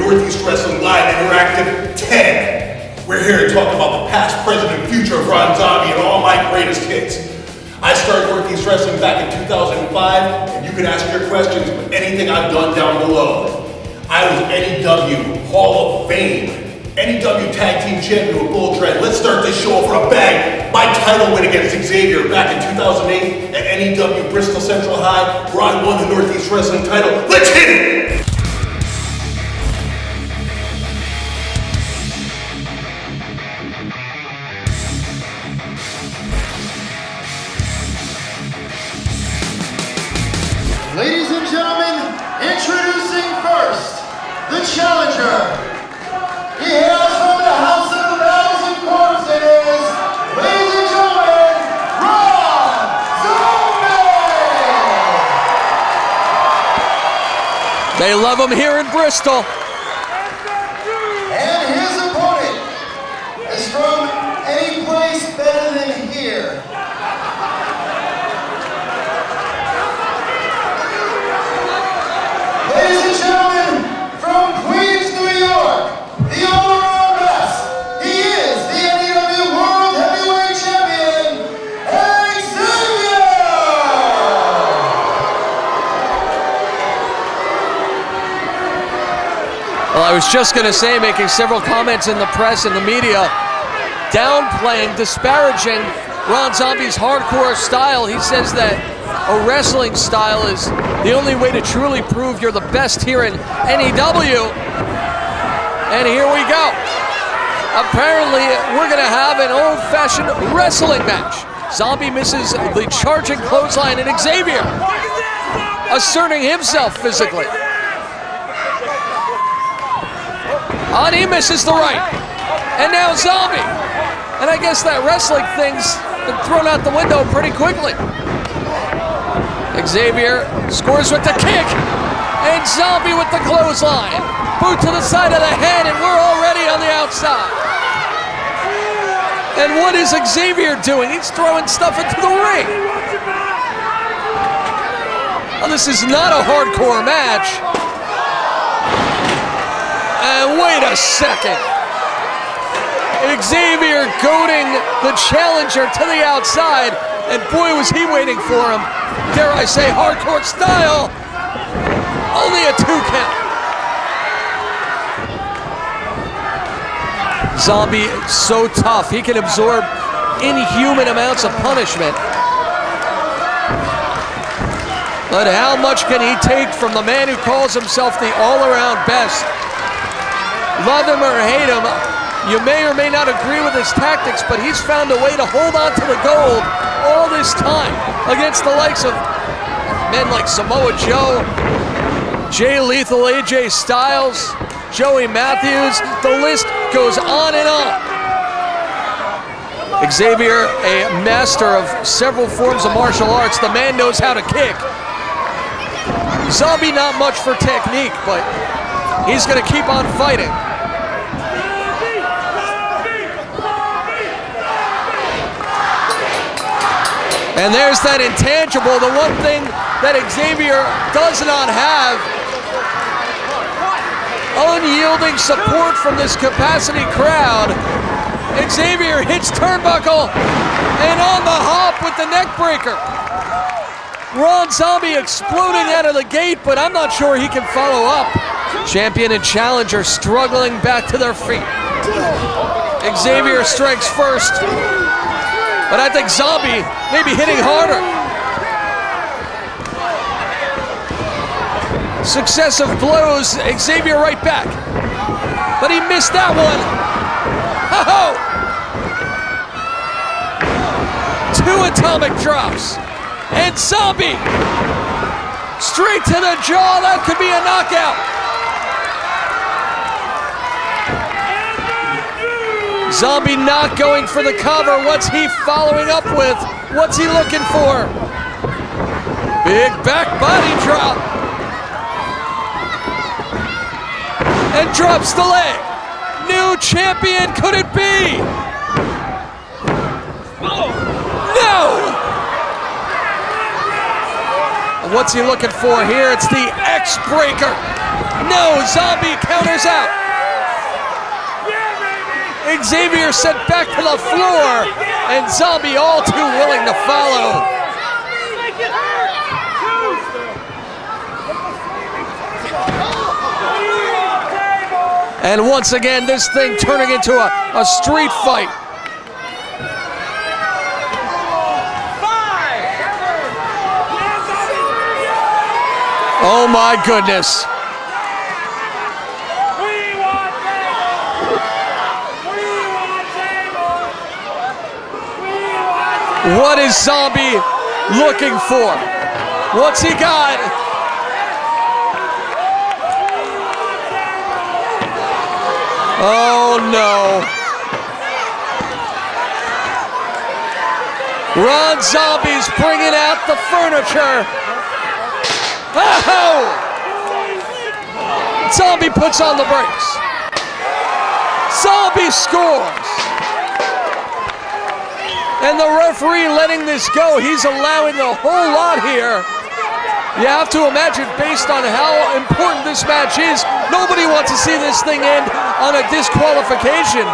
Northeast Wrestling Live Interactive 10. We're here to talk about the past, present, and future of Ron Zombie and all my greatest hits. I started Northeast Wrestling back in 2005, and you can ask your questions with anything I've done down below. I was NEW Hall of Fame, NEW Tag Team Champion with Bull Dredd. Let's start this show for a bang. My title win against Xavier back in 2008 at NEW Bristol Central High, where I won the Northeast Wrestling title. Let's hit it! Ladies and gentlemen, introducing first, the challenger. He hails from the House of a Thousand Corpses. Ladies and gentlemen, Ron Zombie! They love him here in Bristol. And his opponent is from any place better than here. Ladies and gentlemen, from Queens, New York, the all-around best, he is the NEW World Heavyweight Champion, Xavier! Well, I was just going to say, making several comments in the press and the media, downplaying, disparaging Ron Zombie's hardcore style. He says that a wrestling style is the only way to truly prove you're the best here in NEW. And here we go. Apparently, we're going to have an old-fashioned wrestling match. Zombie misses the charging clothesline, and Xavier asserting himself physically. And he misses the right. And now Zombie. And I guess that wrestling thing's been thrown out the window pretty quickly. Xavier scores with the kick, and Zombie with the clothesline. Boot to the side of the head, and we're already on the outside. And what is Xavier doing? He's throwing stuff into the ring. Well, this is not a hardcore match. And wait a second. Xavier goading the challenger to the outside, and boy was he waiting for him. Dare I say, hardcore style. Only a 2 count. Zombie so tough, he can absorb inhuman amounts of punishment. But how much can he take from the man who calls himself the all-around best? Love him or hate him, you may or may not agree with his tactics, but he's found a way to hold on to the gold all this time against the likes of men like Samoa Joe, Jay Lethal, AJ Styles, Joey Matthews. The list goes on and on. Xavier, a master of several forms of martial arts. The man knows how to kick. Zombie not much for technique, but he's going to keep on fighting. And there's that intangible, the one thing that Xavier does not have. Unyielding support from this capacity crowd. Xavier hits turnbuckle and on the hop with the neck breaker. Ron Zombie exploding out of the gate, but I'm not sure he can follow up. Champion and challenger struggling back to their feet. Xavier strikes first, but I think Zombie may be hitting harder. Successive blows, Xavier right back. But he missed that one. Ho-ho! 2 atomic drops. And Zombie straight to the jaw. That could be a knockout. Zombie not going for the cover. What's he following up with? What's he looking for? Big back body drop. And drops the leg. New champion, could it be? No! What's he looking for here? It's the X-Breaker. No, Zombie counters out. Xavier sent back to the floor, and Zombie all too willing to follow. And once again, this thing turning into a street fight. Oh my goodness. What is Zombie looking for? What's he got? Oh no. Ron Zombie's bringing out the furniture. Oh! Zombie puts on the brakes. Zombie scores. And the referee letting this go. He's allowing a whole lot here. You have to imagine, based on how important this match is, nobody wants to see this thing end on a disqualification.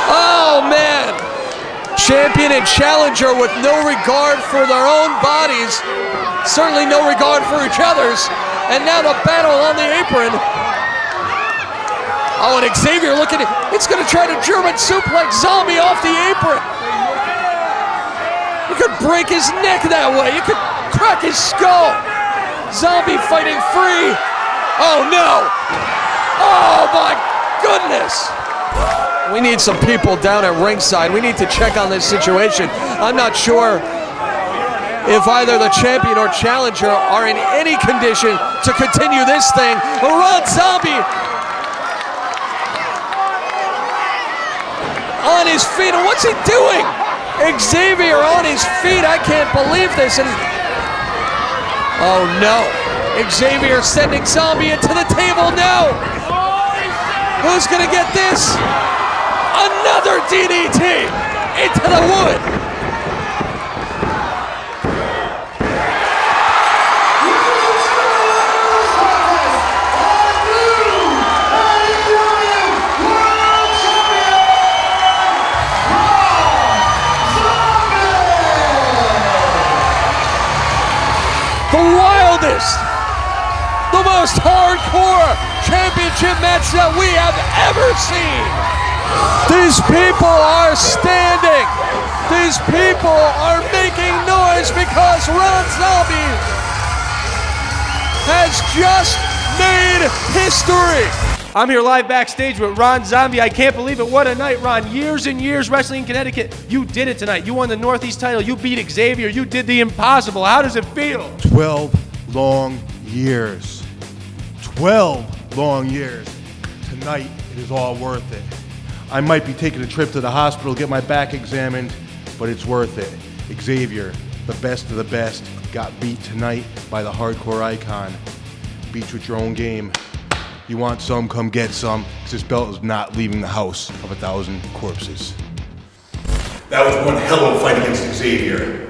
Oh man. Champion and challenger with no regard for their own bodies, certainly no regard for each other's, and now the battle on the apron. Oh, and Xavier looking, it's gonna try to German suplex Zombie off the apron. You could break his neck that way, you could crack his skull. Zombie fighting free. Oh no, oh my goodness. We need some people down at ringside. We need to check on this situation. I'm not sure if either the champion or challenger are in any condition to continue this thing. Ron Zombie on his feet, and what's he doing? Xavier on his feet, I can't believe this. And oh no, Xavier sending Zombie into the table now. Who's gonna get this? Another DDT into the wood. The wildest, the most hardcore championship match that we have ever seen. These people are standing. These people are making noise because Ron Zombie has just made history. I'm here live backstage with Ron Zombie. I can't believe it. What a night, Ron. Years and years wrestling in Connecticut. You did it tonight. You won the Northeast title. You beat Xavier. You did the impossible. How does it feel? 12 long years. 12 long years. Tonight, it is all worth it. I might be taking a trip to the hospital, get my back examined, but it's worth it. Xavier, the best of the best, got beat tonight by the hardcore icon. Beat you at your own game. You want some, come get some, because this belt is not leaving the house of 1,000 corpses. That was one hell of a fight against Xavier.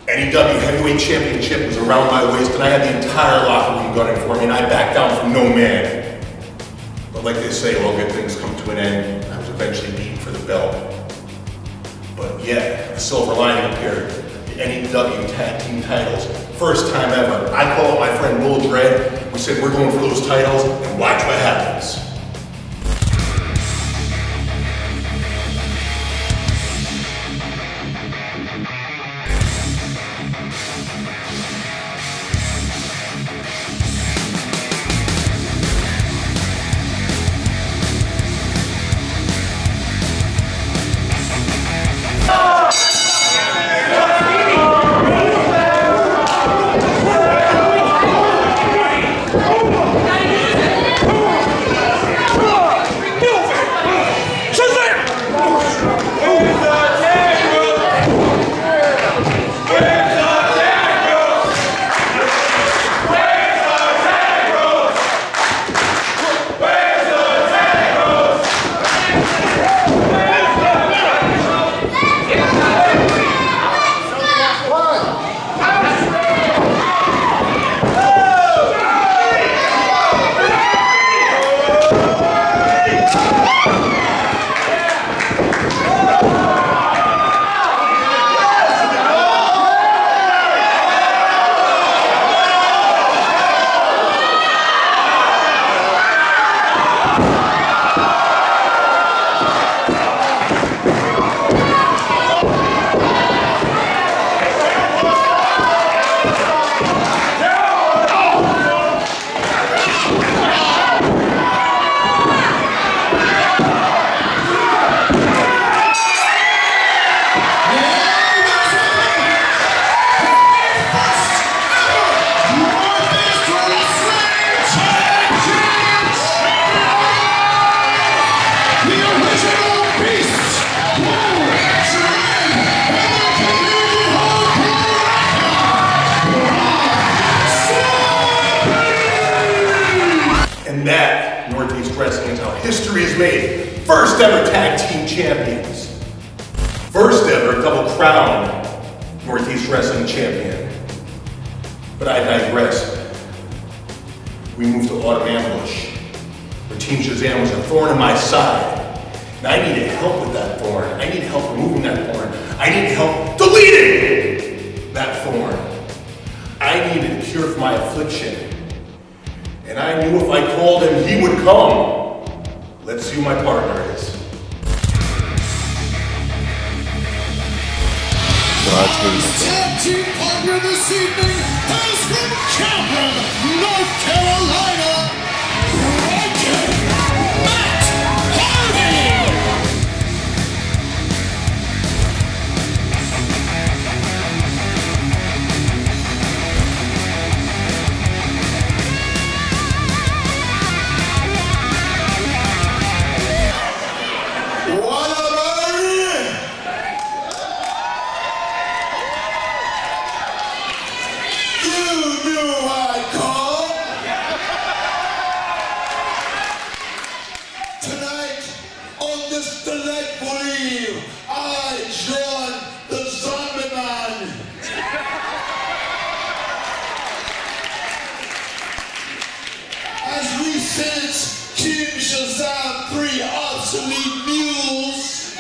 NEW Heavyweight Championship was around my waist, and I had the entire locker room gunning for me, and I backed down from no man. But like they say, all good things come to an end. I was eventually beaten for the belt. But yeah, the silver lining appeared. The NEW Tag Team titles. First time ever. I called up my friend Dredd. We said we're going for those titles, and watch what happens. history is made. First ever tag team champions. First ever double crown Northeast Wrestling champion. But I digress. We moved to Autumn Ambush, where Team Shazaam was a thorn in my side. And I needed help with that thorn. I needed help removing that thorn. I needed help deleting that thorn. I needed a cure for my affliction. And I knew if I called him, he would come. Let's see who my partner is. Tag team partner this evening has been champion, North Carolina, Matt Hardy. What a Team Shazaam, 3 obsolete mules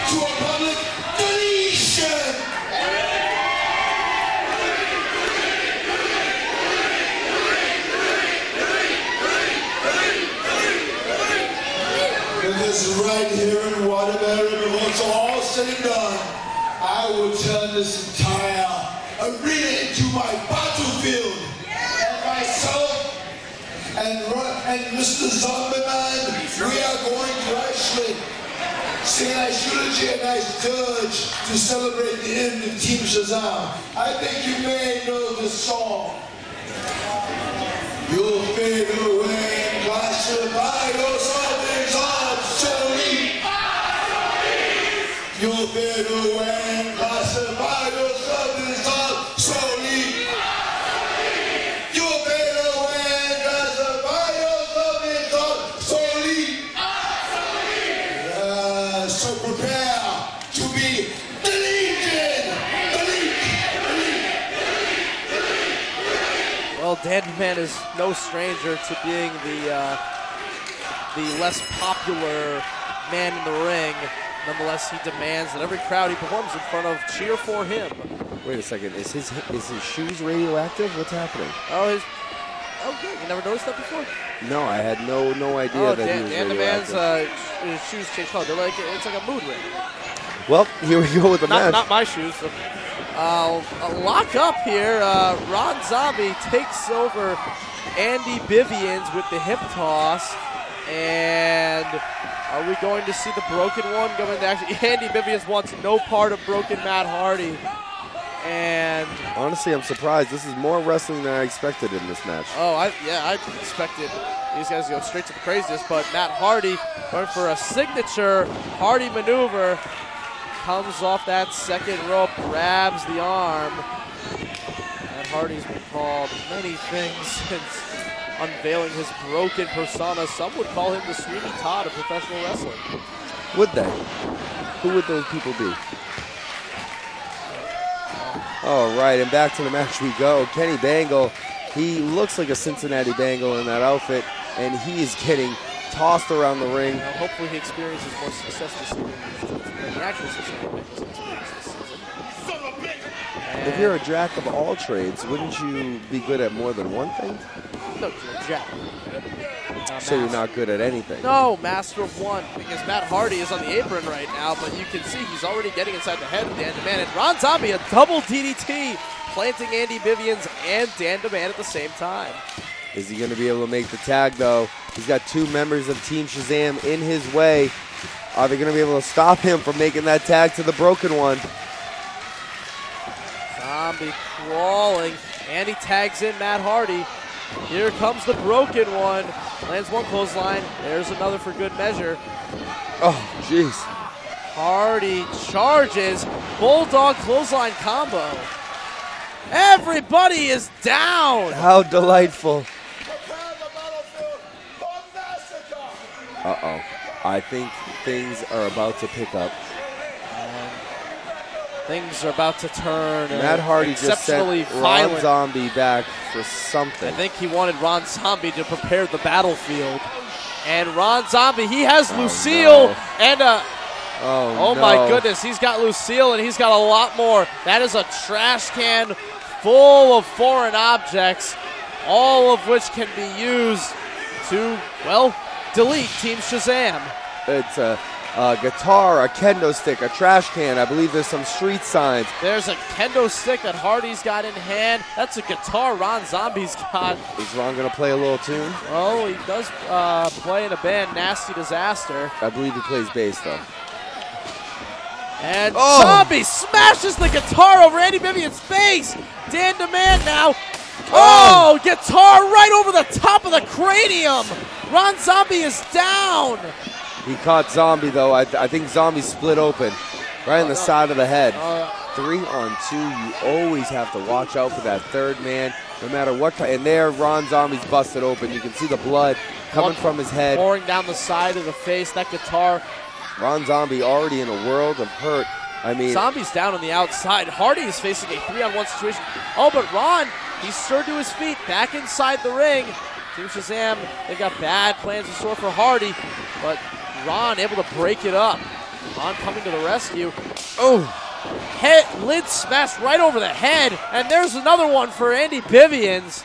to a public deletion. Because right here in Waterbury, when it's all said and done, I will turn this entire arena into my battlefield. Myself and Mr. Zombieman, we are going to actually sing a nice eulogy, a nice dirge to celebrate the end of Team Shazaam. I think you may know this song. You'll fade away and classify yourself as obsolete. You'll fade away and classify yourself as obsolete. So prepare to be deleted. Well, Dandyman is no stranger to being the less popular man in the ring. Nonetheless, he demands that every crowd he performs in front of cheer for him. Wait a second, is his shoes radioactive? What's happening? Oh, good. You never noticed that before? No, I had no idea that he was radioactive. His shoes change color. They're like, it's like a mood ring. Well, here we go with the match. Not my shoes. A lock up here. Ron Zombie takes over Andy Bivians with the hip toss. And are we going to see the broken one going to actually? Andy Bivians wants no part of broken Matt Hardy. And honestly, I'm surprised. This is more wrestling than I expected in this match. Oh, I expected these guys to go straight to the craziness, but Matt Hardy going for a signature Hardy maneuver. Comes off that second rope, grabs the arm. Matt Hardy's been called many things since unveiling his broken persona. Some would call him the Sweeney Todd of professional wrestling. Would they? Who would those people be? All right, and back to the match we go. Kenny Bangle, he looks like a Cincinnati Bengal in that outfit, and he is getting tossed around the ring. Well, hopefully he experiences more success this season than the actual Cincinnati Bengals experienced this season. If you're a jack of all trades, wouldn't you be good at more than one thing? No, you're a jack. So you're not good at anything? No, master of one, because Matt Hardy is on the apron right now, but you can see he's already getting inside the head of Dan DeMan. And Ron Zombie, a double DDT, planting Andy Bivians and Dan DeMan at the same time. Is he going to be able to make the tag, though? He's got 2 members of Team Shazaam in his way. Are they going to be able to stop him from making that tag to the broken one? Zombie crawling, and he tags in Matt Hardy. Here comes the broken one. Lands one clothesline. There's another for good measure. Oh, jeez. Hardy charges. Bulldog clothesline combo. Everybody is down. How delightful. Uh-oh. I think things are about to pick up. Things are about to turn. Matt Hardy just sent Ron Zombie back for something. I think he wanted Ron Zombie to prepare the battlefield. And Ron Zombie, he has Lucille and oh my goodness, he's got Lucille and he's got a lot more. That is a trash can full of foreign objects, all of which can be used to, well, delete Team Shazaam. It's a guitar, a kendo stick, a trash can. I believe there's some street signs. There's a kendo stick that Hardy's got in hand. That's a guitar Ron Zombie's got. Is Ron going to play a little tune? Oh, he does play in a band, Nasty Disaster. I believe he plays bass, though. And Zombie smashes the guitar over Andy Vivian's face. Dan Demand now. Oh, guitar right over the top of the cranium. Ron Zombie is down. He caught Zombie, though. I think Zombie split open right in the side of the head. 3-on-2. You always have to watch out for that third man, no matter what. And there, Ron Zombie's busted open. You can see the blood coming from his head. Pouring down the side of the face. That guitar. Ron Zombie already in a world of hurt. I mean, Zombie's down on the outside. Hardy is facing a 3-on-1 situation. Oh, but Ron, he's stirred to his feet, back inside the ring. Team Shazaam, they've got bad plans in store for Hardy, but Ron able to break it up. Ron coming to the rescue. Oh, lid smashed right over the head, and there's another one for Andy Vivians.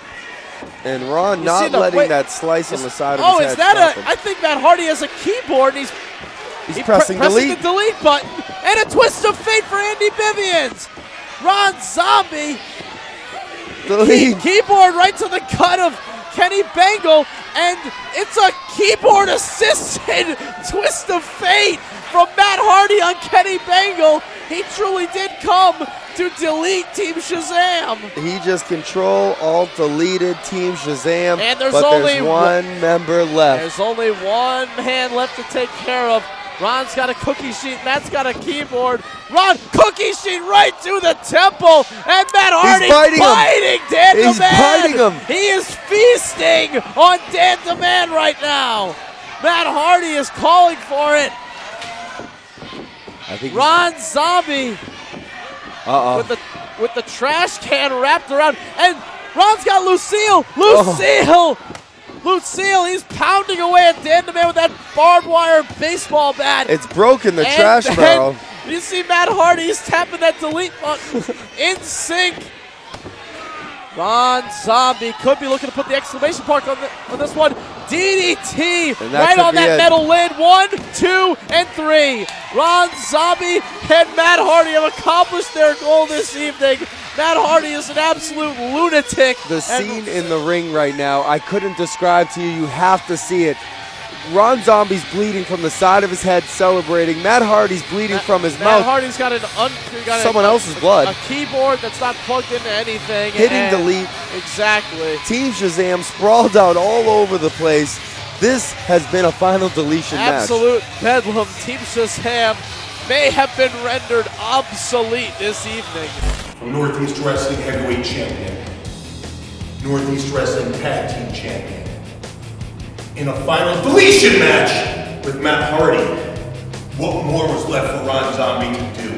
And Ron not letting that slice on the side of his head. Oh, is that I think Matt Hardy has a keyboard, and he's pressing delete. The delete button, and a twist of fate for Andy Vivians. Ron Zombie, keyboard right to the gut of Kenny Bangle, and it's a keyboard-assisted twist of fate from Matt Hardy on Kenny Bangle. He truly did come to delete Team Shazaam. He just Control-Alt-deleted Team Shazaam, and there's only one member left. There's only one hand left to take care of. Ron's got a cookie sheet, Matt's got a keyboard. Ron, cookie sheet right to the temple, and Matt Hardy biting Dan Demand. He's biting him. He is feasting on Dan Demand right now. Matt Hardy is calling for it. I think Ron Zombie with the trash can wrapped around, and Ron's got Lucille. Lucille, he's pounding away at Dan Demand with that barbed wire baseball bat. It's broken, the trash barrel. You see Matt Hardy, he's tapping that delete button in sync. Ron Zombie could be looking to put the exclamation mark on this one. DDT right on that metal lid. 1, 2, and 3. Ron Zombie and Matt Hardy have accomplished their goal this evening. Matt Hardy is an absolute lunatic. The scene in the ring right now, I couldn't describe to you. You have to see it. Ron Zombie's bleeding from the side of his head, celebrating. Matt Hardy's bleeding from his mouth. Matt Hardy's got someone else's blood. A keyboard that's not plugged into anything. Hitting delete. Exactly. Team Shazaam sprawled out all over the place. This has been a Final Deletion match. Absolute bedlam. Team Shazaam may have been rendered obsolete this evening. From Northeast Wrestling Heavyweight Champion, Northeast Wrestling Tag Team Champion, in a Final Deletion match with Matt Hardy. What more was left for Ron Zombie to do?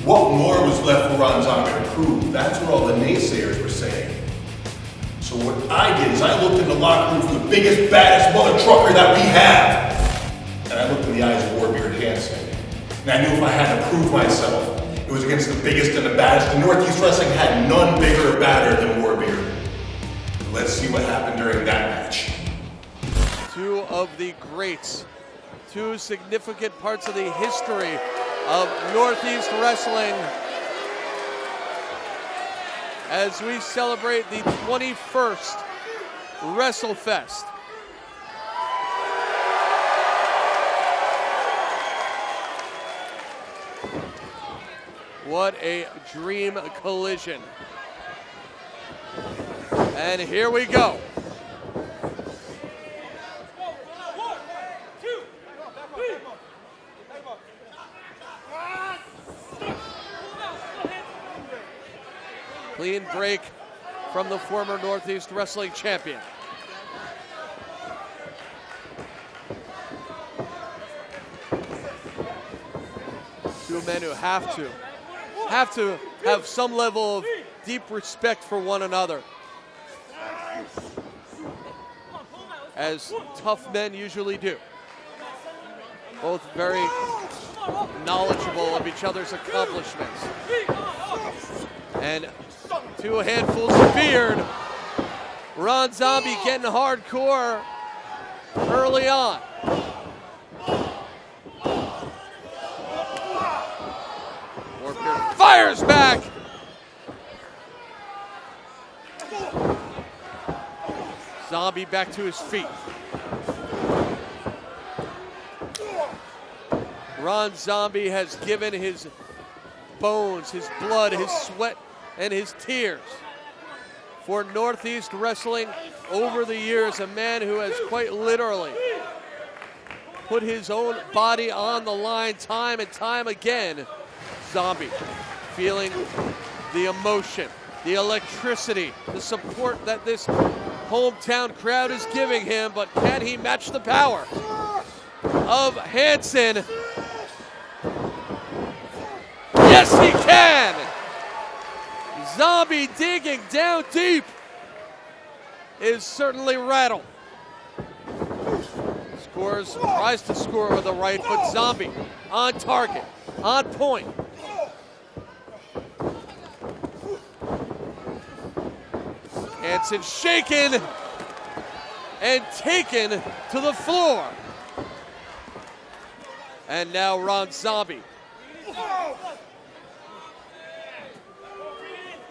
What more was left for Ron Zombie to prove? That's what all the naysayers were saying. So what I did is I looked in the locker room for the biggest, baddest mother trucker that we have. And I looked in the eyes of Warbeard Hanson. And I knew if I had to prove myself, it was against the biggest and the baddest. And Northeast Wrestling had none bigger or badder than Warbeard. Let's see what happened during that match. Two of the greats, two significant parts of the history of Northeast Wrestling as we celebrate the 21st Wrestlefest. What a dream collision. And here we go. Clean break from the former Northeast Wrestling champion. Two men who have to have some level of deep respect for one another, as tough men usually do. Both very knowledgeable of each other's accomplishments. And two handfuls of beard. Ron Zombie getting hardcore early on. Warbeard fires back. Zombie back to his feet. Ron Zombie has given his bones, his blood, his sweat, and his tears for Northeast Wrestling over the years. A man who has quite literally put his own body on the line time and time again. Zombie feeling the emotion, the electricity, the support that this hometown crowd is giving him, but can he match the power of Hanson? Yes, he can! Zombie digging down deep is certainly rattled. Tries to score with the right, but Zombie on target, on point. Hanson shaken and taken to the floor. And now Ron Zombie,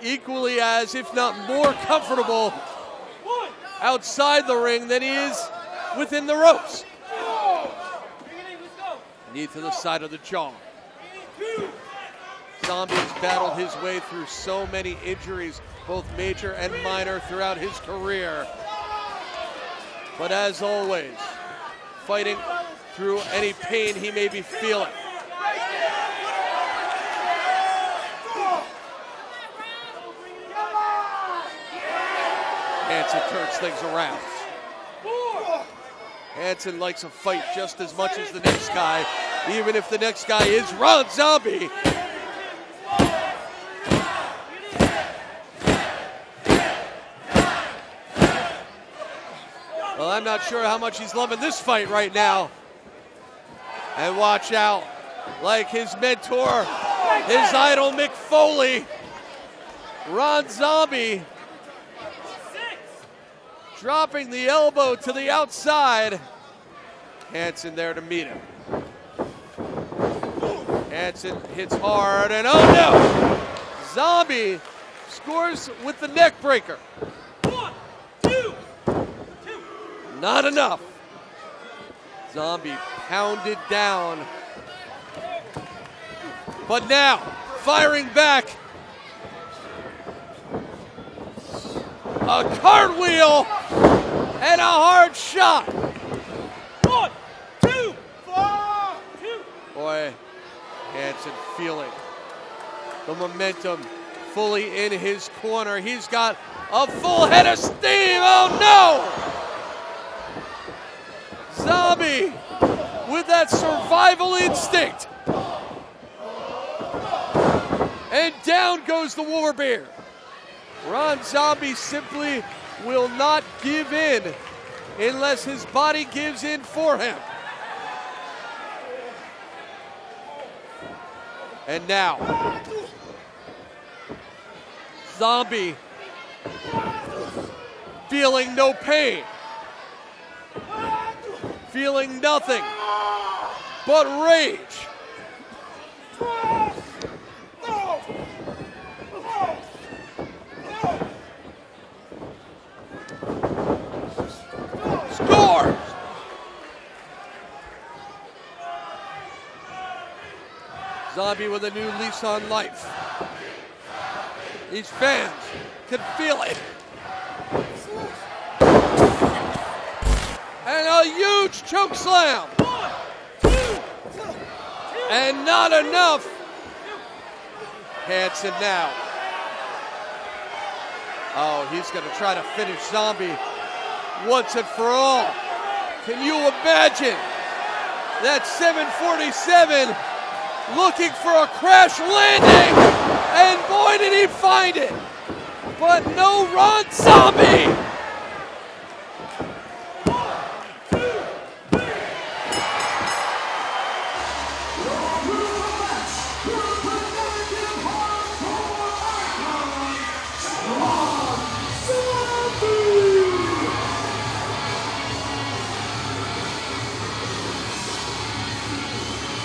equally as, if not more comfortable outside the ring than he is within the ropes. Knee to the side of the jaw. Zombie has battled his way through so many injuries, both major and minor, throughout his career. But as always, fighting through any pain he may be feeling. Hanson turns things around. Hanson likes a fight just as much as the next guy, even if the next guy is Ron Zombie. Well, I'm not sure how much he's loving this fight right now. And watch out, like his mentor, his idol Mick Foley, Ron Zombie dropping the elbow to the outside. Hanson there to meet him. Hanson hits hard, and oh no! Zombie scores with the neck breaker. 1, 2, 2. Not enough. Zombie pounded down. But now, firing back. A cartwheel and a hard shot. 1, 2, 4, 2. Boy, Hanson feeling the momentum fully in his corner. He's got a full head of steam. Oh no! Zombie with that survival instinct. And down goes the Warbeard. Ron Zombie simply will not give in unless his body gives in for him. And now, Zombie feeling no pain, feeling nothing but rage. Scores! Zombie with a new lease on life. These fans can feel it. And a huge choke slam. 1, 2, 2. And not enough. Hanson now. Oh, he's going to try to finish Zombie once and for all. Can you imagine that 747 looking for a crash landing, and boy did he find it. But no Ron Zombie.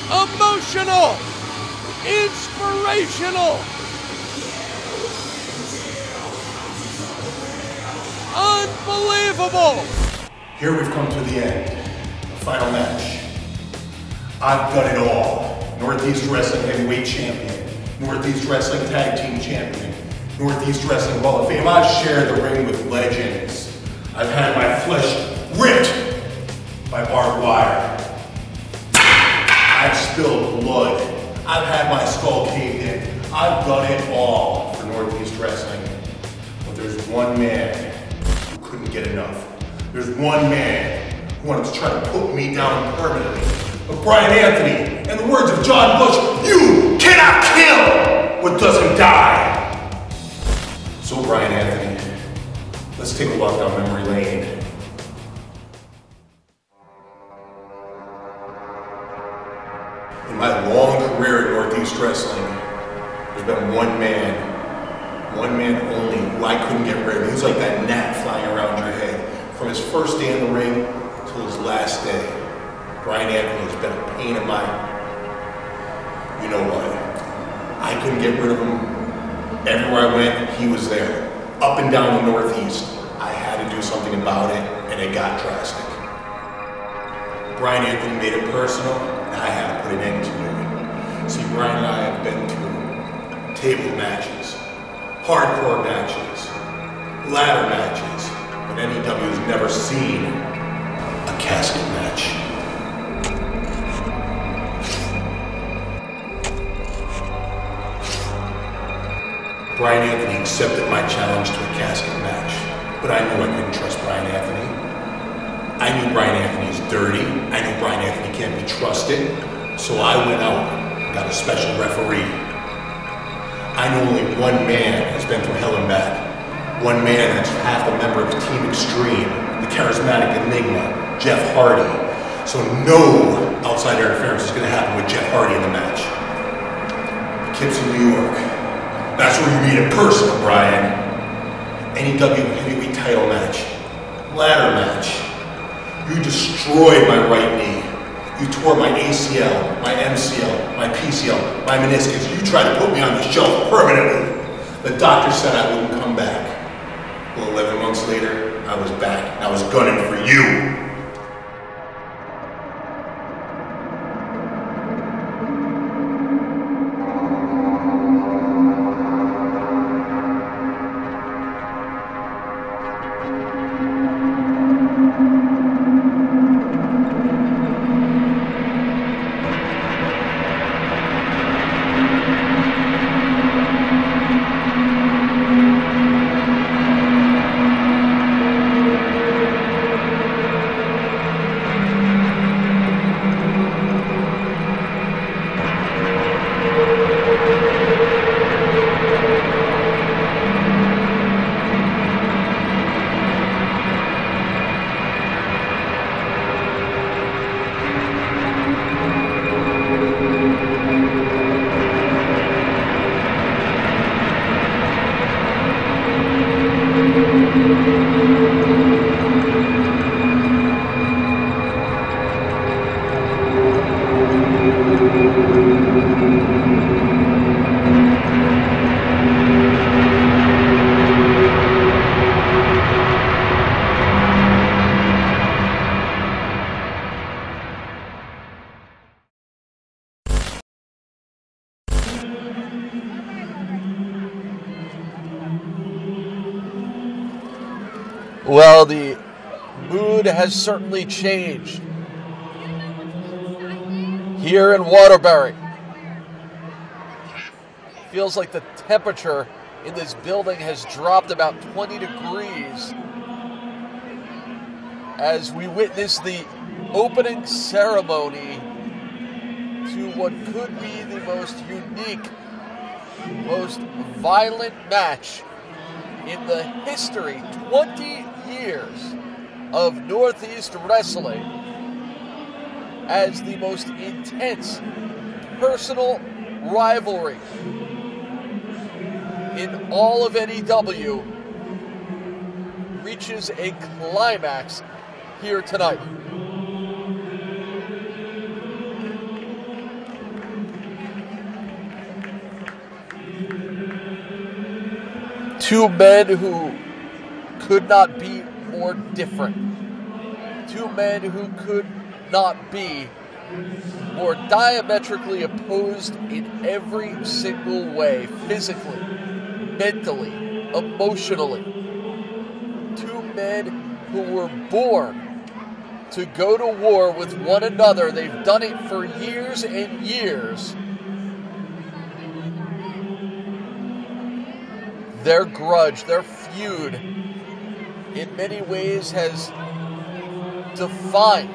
Emotional, inspirational, unbelievable. Here we've come to the end, the final match. I've done it all. Northeast Wrestling Heavyweight Champion, Northeast Wrestling Tag Team Champion, Northeast Wrestling Hall of Fame. I've shared the ring with legends. I've had my flesh ripped by barbed wire. I've spilled blood. I've had my skull caved in. I've done it all for Northeast Wrestling. But there's one man who couldn't get enough. There's one man who wanted to try to put me down permanently. But Brian Anthony, in the words of John Bush, you cannot kill what doesn't die. So Brian Anthony, let's take a walk down memory lane. In my long career in Northeast Wrestling, there's been one man only, who I couldn't get rid of. He was like that gnat flying around your head. From his first day in the ring till his last day, Brian Anthony has been a pain in my, you know what? I couldn't get rid of him. Everywhere I went, he was there. Up and down the Northeast, I had to do something about it, and it got drastic. Brian Anthony made it personal, and I had to put an end to it. See, Brian and I have been through table matches, hardcore matches, ladder matches, but NEW has never seen a casket match. Brian Anthony accepted my challenge to a casket match, but I knew I couldn't trust Brian Anthony. I knew Brian Anthony's dirty. I knew Brian Anthony can't be trusted. So I went out and got a special referee. I know only one man has been through hell and back. One man that's half a member of Team Extreme, the Charismatic Enigma, Jeff Hardy. So no outside interference is going to happen with Jeff Hardy in the match. Poughkeepsie, New York. That's where you meet it personal, Brian. NEW heavyweight title match. Ladder match. You destroyed my right knee. You tore my ACL, my MCL, my PCL, my meniscus. You tried to put me on the shelf permanently. The doctor said I wouldn't come back. Well, 11 months later, I was back. I was gunning for you. Well, the mood has certainly changed here in Waterbury. Feels like the temperature in this building has dropped about 20 degrees as we witness the opening ceremony to what could be the most unique, most violent match in the history, 20 years of Northeast wrestling, as the most intense personal rivalry in all of NEW reaches a climax here tonight. Two men who could not be more different. Two men who could not be more diametrically opposed in every single way, physically, mentally, emotionally. Two men who were born to go to war with one another. They've done it for years and years. Their grudge, their feud, in many ways has defined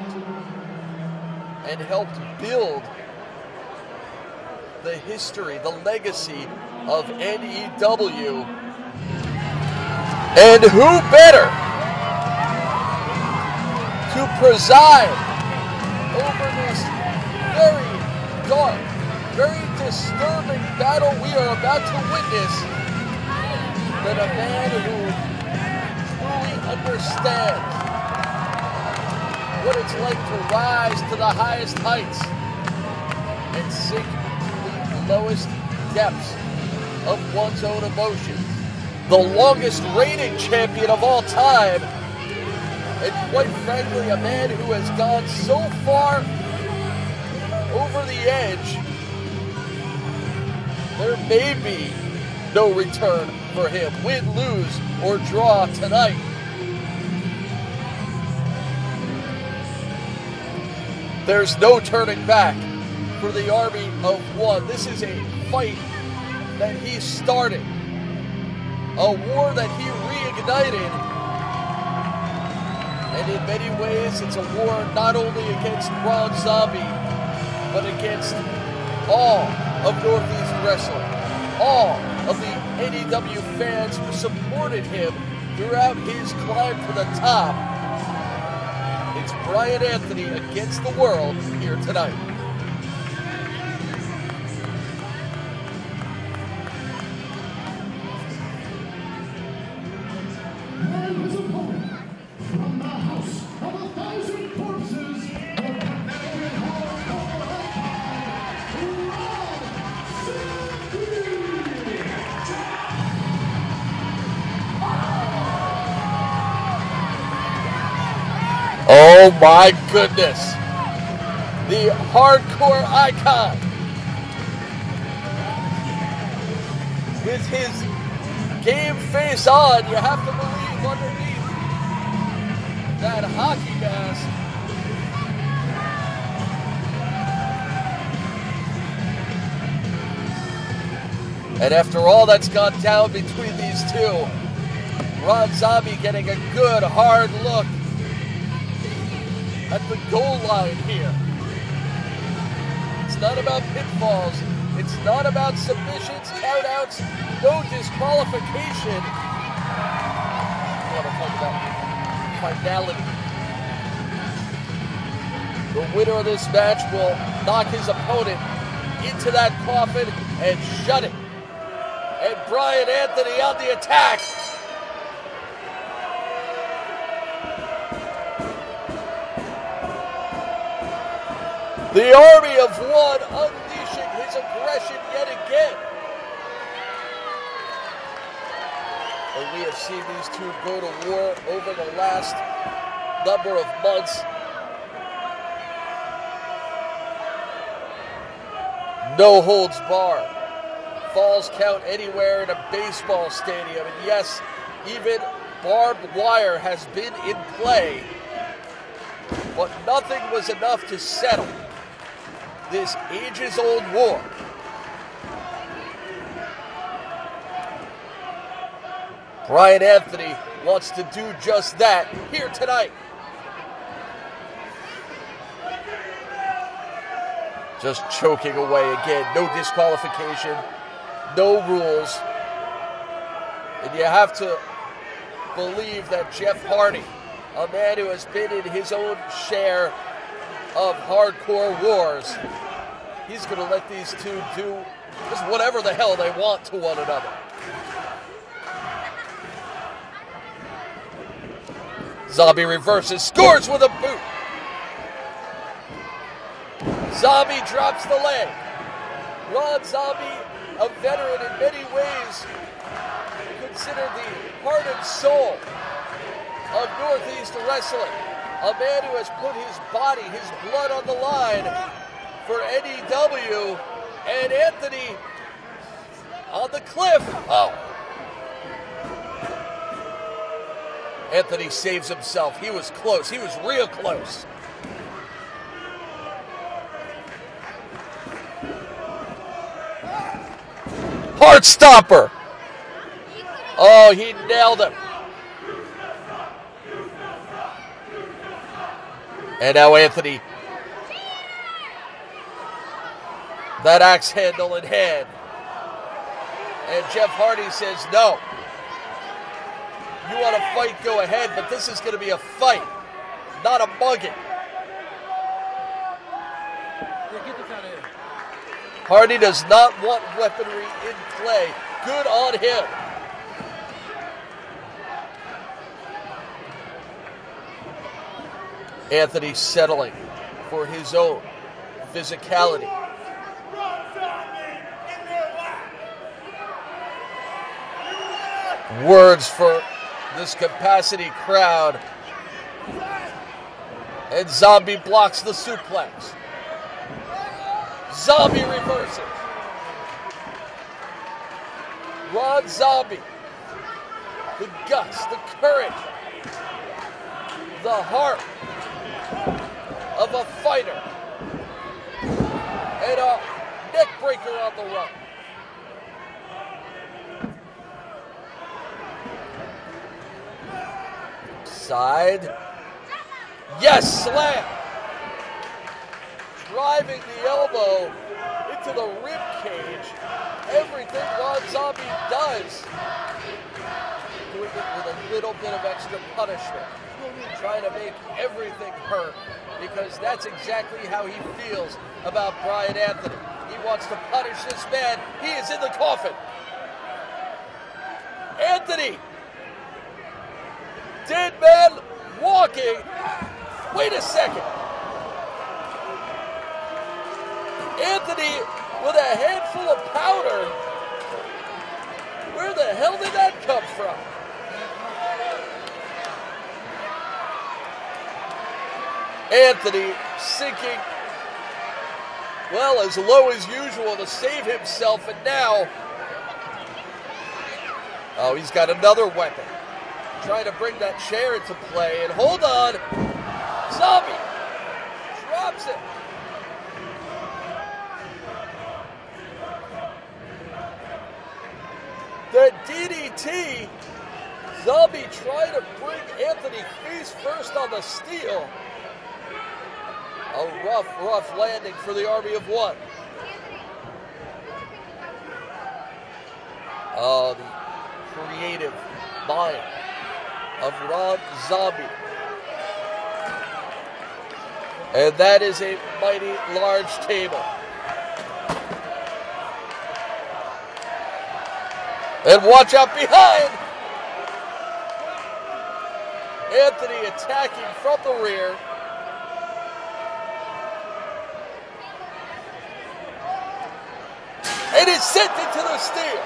and helped build the history, the legacy of NEW. And who better to preside over this very dark, very disturbing battle we are about to witness than a man who truly understands what it's like to rise to the highest heights and sink to the lowest depths of one's own emotions. The longest reigning champion of all time, and quite frankly, a man who has gone so far over the edge, there may be no return for him, win, lose, or draw tonight. There's no turning back for the Army of One. This is a fight that he started, a war that he reignited, and in many ways it's a war not only against Ron Zombie, but against all of Northeast Wrestling, all of the NEW fans who supported him throughout his climb to the top. It's Brian Anthony against the world here tonight. And his opponent, from the House of 1,000 Corpses, oh my goodness. The hardcore icon with his game face on, you have to believe, underneath that hockey mask. And after all that's gone down between these two, Ron Zombie getting a good hard look at the goal line here. It's not about pitfalls. It's not about submissions, countouts, no disqualification. I want to talk about finality. The winner of this match will knock his opponent into that coffin and shut it. And Brian Anthony on the attack. The Army of One unleashing his aggression yet again. And we have seen these two go to war over the last number of months. No holds barred. Falls count anywhere in a baseball stadium. And yes, even barbed wire has been in play. But nothing was enough to settle this ages-old war. Brian Anthony wants to do just that here tonight. Just choking away again. No disqualification, no rules. And you have to believe that Jeff Hardy, a man who has been in his own share of hardcore wars, he's going to let these two do just whatever the hell they want to one another. Zombie reverses, scores with a boot. Zombie drops the leg. Ron Zombie, a veteran in many ways, considered the heart and soul of Northeast Wrestling. A man who has put his body, his blood on the line for NEW. And Anthony on the cliff. Oh. Anthony saves himself. He was close. He was real close. Heart stopper. Oh, he nailed him. And now Anthony, that axe handle in hand. And Jeff Hardy says, no. You want to fight, go ahead, but this is going to be a fight, not a mugging. Hardy does not want weaponry in play. Good on him. Anthony settling for his own physicality. Words for this capacity crowd. And Zombie blocks the suplex. Zombie reverses. Ron Zombie. The guts, the courage, the heart of a fighter. And a neck breaker on the run. Side. Yes, slam. Driving the elbow into the rib cage. Everything Ron Zombie does, doing it with a little bit of extra punishment. Trying to make everything hurt, because that's exactly how he feels about Brian Anthony. He wants to punish this man. He is in the coffin. Anthony. Dead man walking. Wait a second. Anthony with a handful of powder. Where the hell did that come from? Anthony sinking, well, as low as usual to save himself, and now, oh, he's got another weapon. Trying to bring that chair into play, and hold on, Zombie drops it. The DDT, Zombie trying to bring Anthony face first on the steel. A rough landing for the Army of One. Oh, the creative mind of Ron Zombie. And that is a mighty large table. And watch out behind! Anthony attacking from the rear. And is sent into the steel.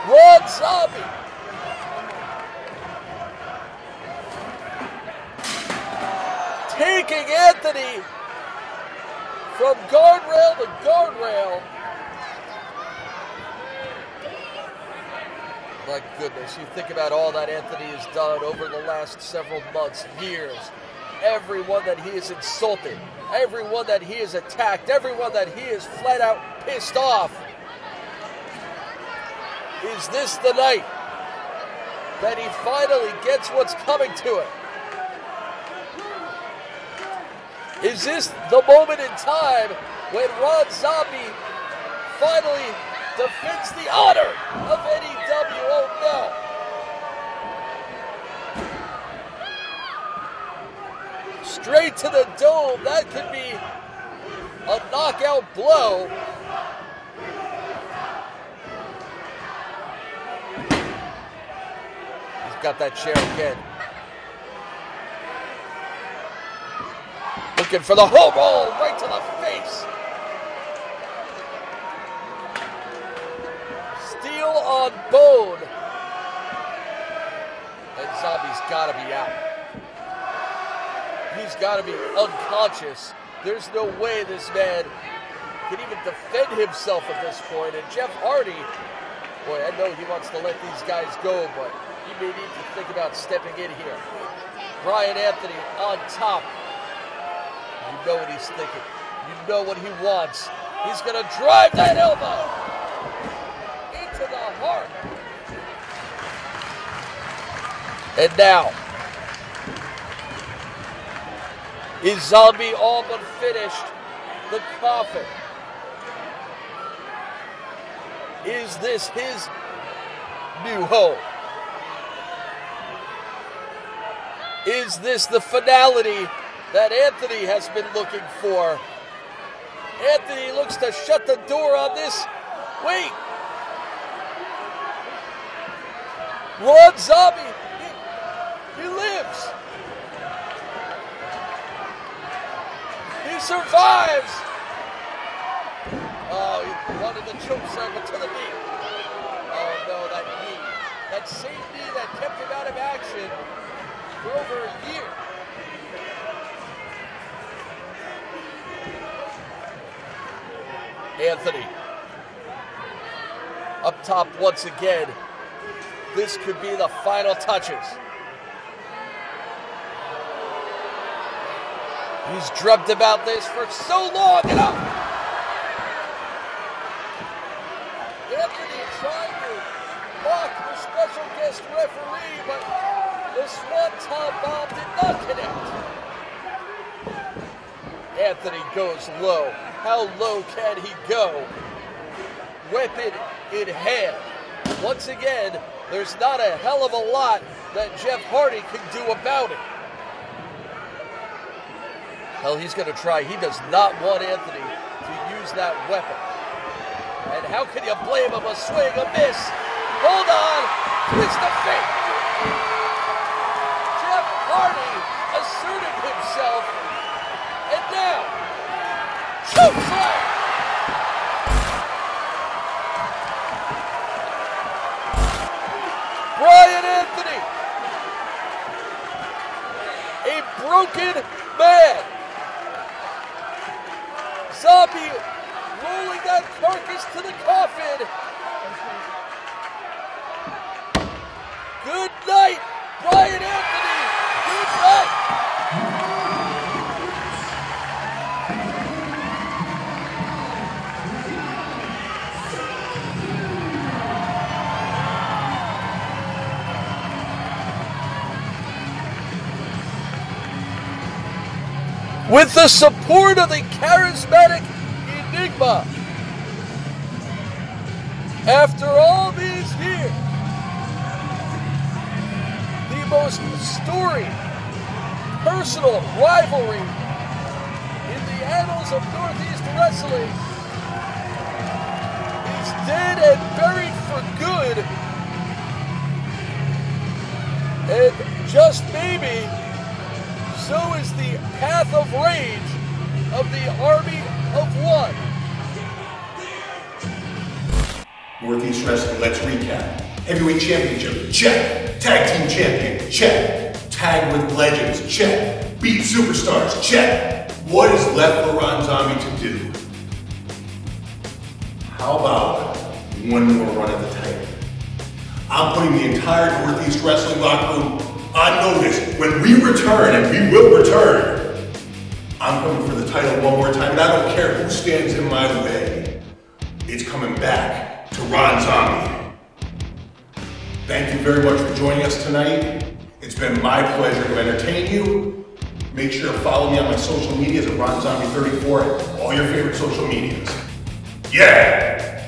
Ron Zombie. Taking Anthony from guardrail to guardrail. My goodness, you think about all that Anthony has done over the last several months, years. Everyone that he has insulted, everyone that he has attacked, everyone that he has flat out pissed off. Is this the night that he finally gets what's coming to him? Is this the moment in time when Ron Zombie finally defends the honor of NEW? Oh no. Straight to the dome. That could be a knockout blow. He's got that chair again. Looking for the home roll right to the face. Steel on bone. And Zombie's got to be out. He's got to be unconscious. There's no way this man can even defend himself at this point. And Jeff Hardy, boy, I know he wants to let these guys go, but he may need to think about stepping in here. Brian Anthony on top. You know what he's thinking. You know what he wants. He's going to drive that elbow into the heart. And now, is Zombie all but finished the coffin? Is this his new home? Is this the finality that Anthony has been looking for? Anthony looks to shut the door on this. Wait. Ron Zombie, he lives. He survives. Oh, he wanted the choke slam to the knee. Oh no, that knee. That same knee that kept him out of action for over a year. Anthony up top once again. This could be the final touches. He's dreamt about this for so long. And up. Anthony trying to block the special guest referee, but the Swanton bomb did not connect. Anthony goes low. How low can he go? Weapon in hand. Once again, there's not a hell of a lot that Jeff Hardy can do about it. Hell, he's going to try. He does not want Anthony to use that weapon. And how can you blame him? A swing, a miss. Hold on. Twist of fate. Jeff Hardy asserted himself. And now, choke slam. Brian Anthony, a broken man. Zombie rolling that carcass to the coffin. Good night, Brian Anthony. Good night. With the support of the Charismatic Enigma, after all these years, the most storied personal rivalry in the annals of Northeast Wrestling is dead and buried for good, and just maybe, so is the path of rage of the Army of One. Northeast Wrestling, let's recap. Heavyweight Championship, check. Tag Team Champion, check. Tag with Legends, check. Beat Superstars, check. What is left for Ron Zombie to do? How about one more run at the title? I'm putting the entire Northeast Wrestling locker room on notice. When we return, and we will return, I'm coming for the title one more time, and I don't care who stands in my way. It's coming back to Ron Zombie. Thank you very much for joining us tonight. It's been my pleasure to entertain you. Make sure to follow me on my social medias at RonZombie34 and all your favorite social medias. Yeah!